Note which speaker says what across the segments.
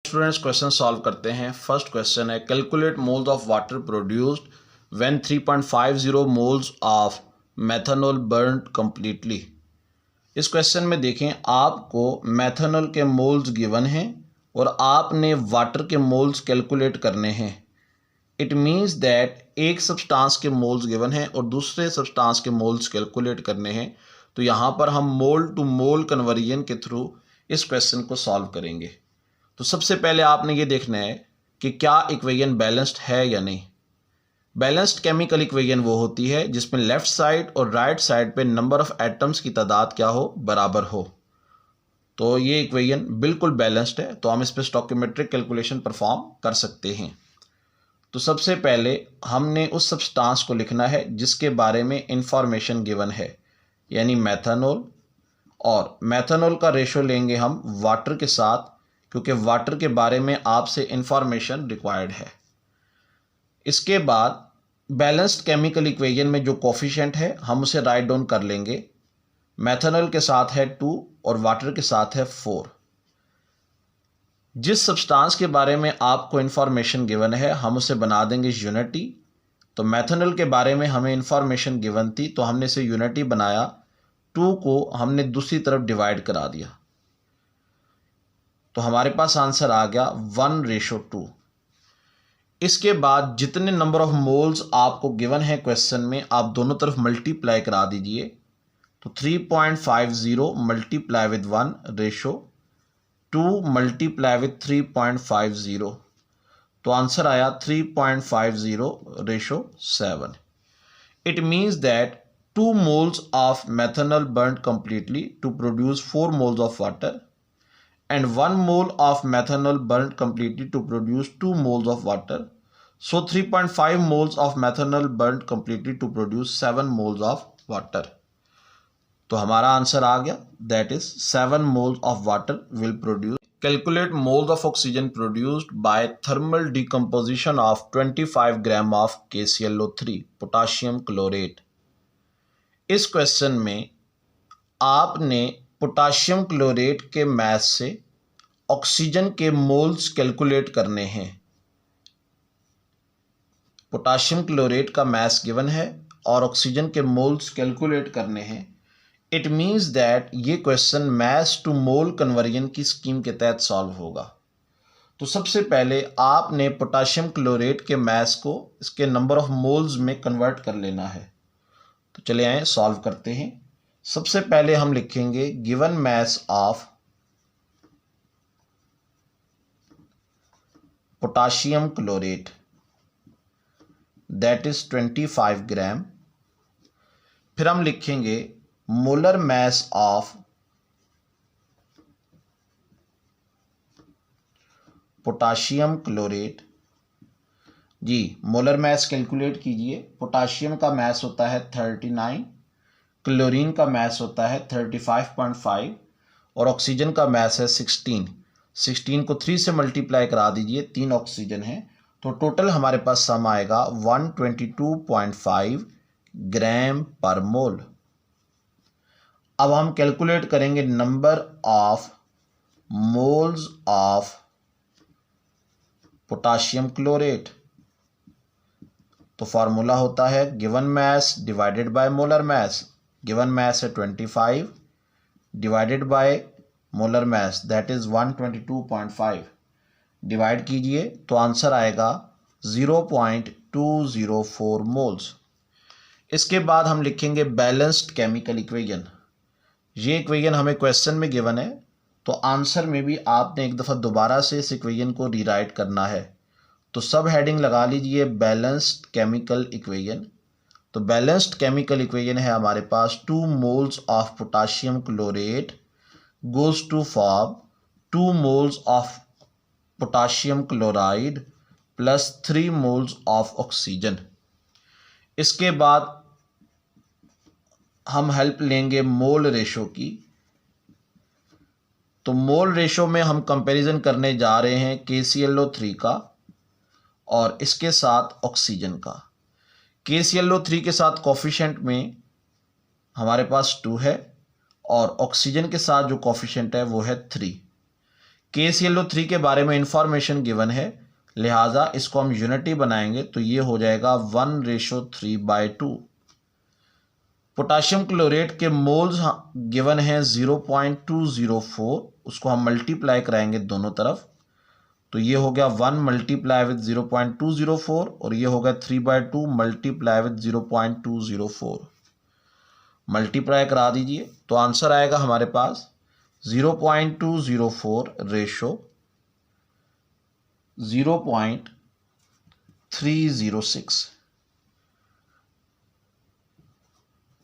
Speaker 1: Students question solve करते हैं। First question है calculate moles of water produced when 3.50 moles of methanol burned completely. इस question में देखें, आपको मेथनॉल के मोल्स गिवन हैं और आपने वाटर के मोल्स कैलकुलेट करने हैं। इट मीन्स दैट एक सब्सटेंस के मोल्स गिवन हैं और दूसरे सब्सटेंस के मोल्स कैलकुलेट करने हैं। तो यहाँ पर हम मोल टू मोल कन्वर्जन के थ्रू इस क्वेश्चन को सॉल्व करेंगे। तो सबसे पहले आपने ये देखना है कि क्या इक्वेशन बैलेंस्ड है या नहीं। बैलेंस्ड केमिकल इक्वेशन वो होती है जिसमें लेफ्ट साइड और राइट साइड पे नंबर ऑफ एटम्स की तादाद क्या हो, बराबर हो। तो ये इक्वेशन बिल्कुल बैलेंस्ड है, तो हम इस पर स्टोइकोमेट्रिक कैलकुलेशन परफॉर्म कर सकते हैं। तो सबसे पहले हमने उस सब्सटेंस को लिखना है जिसके बारे में इंफॉर्मेशन गिवन है, यानी मेथनॉल। और मेथनॉल का रेशो लेंगे हम वाटर के साथ, क्योंकि वाटर के बारे में आपसे इंफॉर्मेशन रिक्वायर्ड है। इसके बाद बैलेंस्ड केमिकल इक्वेशन में जो कोफिशिएंट है हम उसे राइट डाउन कर लेंगे। मेथनॉल के साथ है 2 और वाटर के साथ है 4। जिस सब्सटेंस के बारे में आपको इंफॉर्मेशन गिवन है हम उसे बना देंगे यूनिटी। तो मेथनॉल के बारे में हमें इंफॉर्मेशन गिवन थी तो हमने इसे यूनिटी बनाया, 2 को हमने दूसरी तरफ डिवाइड करा दिया, तो हमारे पास आंसर आ गया 1:2। इसके बाद जितने नंबर ऑफ मोल्स आपको गिवन है क्वेश्चन में, आप दोनों तरफ मल्टीप्लाई करा दीजिए। तो 3.50 multiply with 1 ratio 2 multiply with 3.50, तो आंसर आया 3.50 ratio 7। It means that 2 moles of methanol burned completely to produce 4 moles of water and 1 mole of methanol burned completely to produce 2 moles of water. So 3.5 moles of methanol burned completely to produce 7 moles of water. तो हमारा answer आ गया, that is 7 moles of water will produce. Calculate moles of oxygen produced by thermal decomposition of 25 gram of KClO3 potassium chlorate. इस question में आपने potassium chlorate के मास से oxygen के moles calculate करने हैं। पोटाशियम क्लोरेट का मास गिवन है और ऑक्सीजन के मोल्स कैलकुलेट करने हैं। इट मीन्स दैट ये question mass to mole conversion की स्कीम के तहत सॉल्व होगा। तो सबसे पहले आपने पोटाशियम क्लोरेट के मास को इसके नंबर ऑफ मोल्स में कन्वर्ट कर लेना है। तो चले आए सॉल्व करते हैं। सबसे पहले हम लिखेंगे given mass of potassium chlorate that is 25 gram. फिर हम लिखेंगे molar mass of potassium chlorate. जी, मोलर मास कैलकुलेट कीजिए। पोटाशियम का मास होता है 39, क्लोरीन का मास होता है 35.5 और ऑक्सीजन का मास है 16। 16 को 3 से मल्टीप्लाई करा दीजिए, 3 ऑक्सीजन है, तो टोटल हमारे पास सम आएगा 122.5 ग्राम पर मोल। अब हम कैलकुलेट करेंगे number of moles of potassium chlorate. तो फार्मूला होता है given mass divided by molar mass. Given mass है 25 divided by molar mass that is 122.5। Divide कीजिए तो आंसर आएगा 0.204 मोल्स। इसके बाद हम लिखेंगे बैलेंस्ड केमिकल इक्वेशन। ये इक्वेशन हमें क्वेश्चन में गिवन है, तो आंसर में भी आपने एक दफ़ा दोबारा से इस इक्वेशन को रीराइट करना है। तो सब हेडिंग लगा लीजिए बैलेंस्ड केमिकल इक्वेशन। तो बैलेंस्ड केमिकल इक्वेशन है हमारे पास 2 moles of potassium chlorate goes to form 2 moles of potassium chloride plus 3 moles of oxygen. इसके बाद हम हेल्प लेंगे मोल रेशो की। तो मोल रेशो में हम कंपैरिजन करने जा रहे हैं KClO3 का और इसके साथ ऑक्सीजन का। KClO3 के साथ कोफिशिएंट में हमारे पास 2 है और ऑक्सीजन के साथ जो कोफिशिएंट है वो है 3। KClO3 के बारे में इंफॉर्मेशन गिवन है, लिहाजा इसको हम यूनिटी बनाएंगे तो ये हो जाएगा 1:3/2। पोटाशियम क्लोरेट के मोल्स गिवन है 0.204, उसको हम मल्टीप्लाई कराएंगे दोनों तरफ, तो ये हो गया 1 मल्टीप्लाई विद 0.204 और ये होगा 3/2 मल्टीप्लाई विद 0.204। मल्टीप्लाई करा दीजिए तो आंसर आएगा हमारे पास 0.204 रेशो 0.306।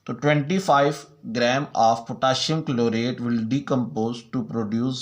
Speaker 1: तो 25 gram of potassium chlorate will decompose to produce